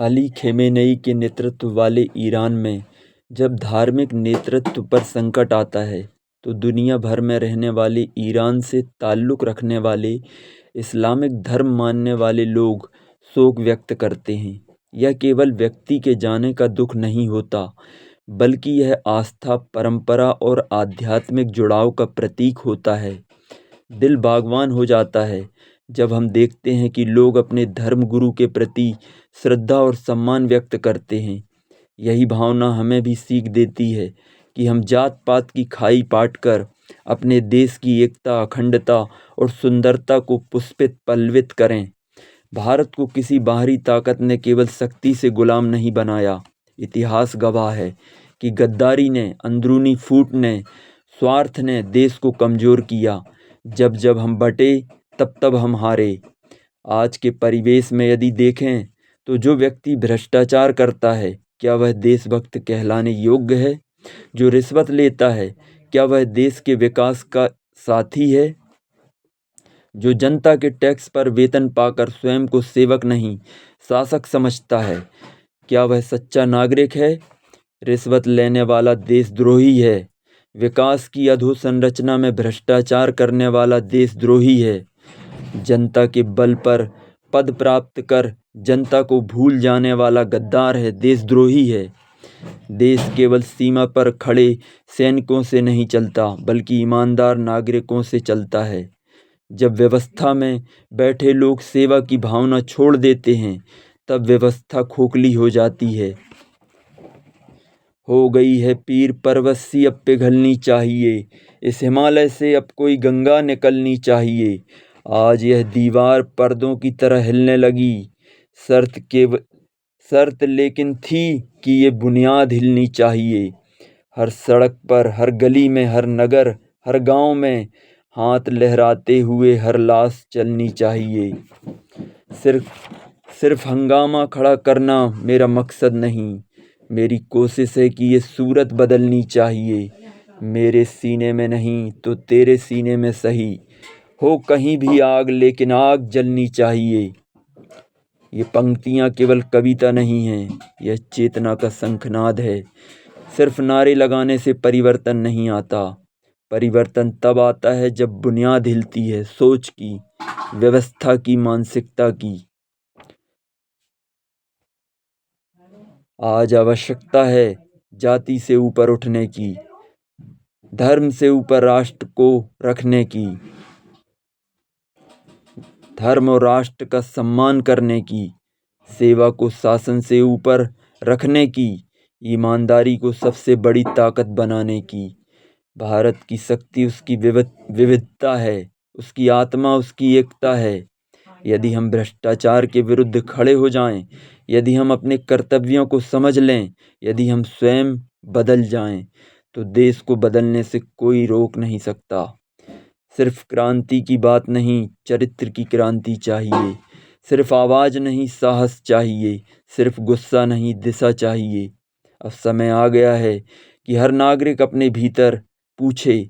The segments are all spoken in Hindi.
अली खेमेनेई के नेतृत्व वाले ईरान में जब धार्मिक नेतृत्व पर संकट आता है तो दुनिया भर में रहने वाले ईरान से ताल्लुक़ रखने वाले इस्लामिक धर्म मानने वाले लोग शोक व्यक्त करते हैं। यह केवल व्यक्ति के जाने का दुख नहीं होता, बल्कि यह आस्था, परंपरा और आध्यात्मिक जुड़ाव का प्रतीक होता है। दिल बागवान हो जाता है जब हम देखते हैं कि लोग अपने धर्म गुरु के प्रति श्रद्धा और सम्मान व्यक्त करते हैं। यही भावना हमें भी सीख देती है कि हम जात पात की खाई पाट कर अपने देश की एकता, अखंडता और सुंदरता को पुष्पित पल्लवित करें। भारत को किसी बाहरी ताकत ने केवल शक्ति से गुलाम नहीं बनाया। इतिहास गवाह है कि गद्दारी ने, अंदरूनी फूट ने, स्वार्थ ने देश को कमज़ोर किया। जब जब हम बटे तब तब हम हारे। आज के परिवेश में यदि देखें तो जो व्यक्ति भ्रष्टाचार करता है, क्या वह देशभक्त कहलाने योग्य है? जो रिश्वत लेता है, क्या वह देश के विकास का साथी है? जो जनता के टैक्स पर वेतन पाकर स्वयं को सेवक नहीं शासक समझता है, क्या वह सच्चा नागरिक है? रिश्वत लेने वाला देशद्रोही है। विकास की अधोसंरचना में भ्रष्टाचार करने वाला देशद्रोही है। जनता के बल पर पद प्राप्त कर जनता को भूल जाने वाला गद्दार है, देशद्रोही है। देश केवल सीमा पर खड़े सैनिकों से नहीं चलता, बल्कि ईमानदार नागरिकों से चलता है। जब व्यवस्था में बैठे लोग सेवा की भावना छोड़ देते हैं, तब व्यवस्था खोखली हो जाती है। हो गई है पीर पर्वत सी अब पिघलनी चाहिए, इस हिमालय से अब कोई गंगा निकलनी चाहिए। आज यह दीवार पर्दों की तरह हिलने लगी। शर्त लेकिन थी कि ये बुनियाद हिलनी चाहिए। हर सड़क पर, हर गली में, हर नगर, हर गांव में हाथ लहराते हुए हर लाश चलनी चाहिए। सिर्फ हंगामा खड़ा करना मेरा मकसद नहीं। मेरी कोशिश है कि ये सूरत बदलनी चाहिए। मेरे सीने में नहीं तो तेरे सीने में सही, हो कहीं भी आग, लेकिन आग जलनी चाहिए। ये पंक्तियाँ केवल कविता नहीं हैं, यह चेतना का शंखनाद है। सिर्फ नारे लगाने से परिवर्तन नहीं आता। परिवर्तन तब आता है जब बुनियाद हिलती है, सोच की, व्यवस्था की, मानसिकता की। आज आवश्यकता है जाति से ऊपर उठने की, धर्म से ऊपर राष्ट्र को रखने की, धर्म और राष्ट्र का सम्मान करने की, सेवा को शासन से ऊपर रखने की, ईमानदारी को सबसे बड़ी ताकत बनाने की। भारत की शक्ति उसकी विविधता है, उसकी आत्मा, उसकी एकता है। यदि हम भ्रष्टाचार के विरुद्ध खड़े हो जाएं, यदि हम अपने कर्तव्यों को समझ लें, यदि हम स्वयं बदल जाएं, तो देश को बदलने से कोई रोक नहीं सकता। सिर्फ क्रांति की बात नहीं, चरित्र की क्रांति चाहिए। सिर्फ आवाज़ नहीं, साहस चाहिए। सिर्फ गुस्सा नहीं, दिशा चाहिए। अब समय आ गया है कि हर नागरिक अपने भीतर पूछे,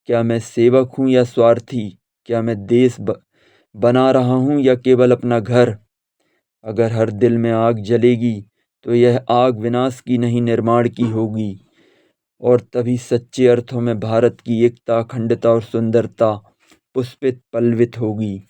क्या मैं सेवक हूँ या स्वार्थी? क्या मैं देश बना रहा हूँ या केवल अपना घर? अगर हर दिल में आग जलेगी तो यह आग विनाश की नहीं, निर्माण की होगी। और तभी सच्चे अर्थों में भारत की एकता, अखंडता और सुंदरता पुष्पित पल्लवित होगी।